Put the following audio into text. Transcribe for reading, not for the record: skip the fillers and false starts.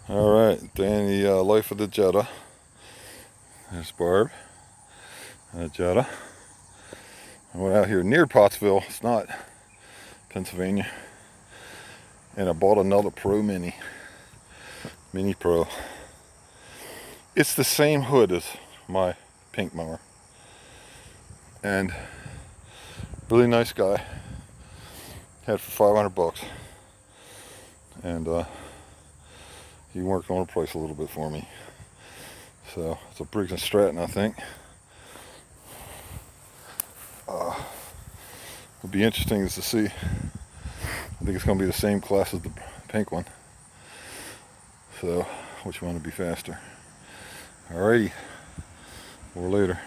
Alright, day in the life of the Jetta. There's Barb, Jetta. I went out here near Pottsville, it's not Pennsylvania, and I bought another Pro Mini Pro. It's the same hood as my pink mower, and really nice guy. Had it for 500 bucks, and he worked on the price a little bit for me. So it's a Briggs & Stratton, I think. It'll be interesting to see. I think it's going to be the same class as the pink one. So which one would be faster? Alrighty, or later.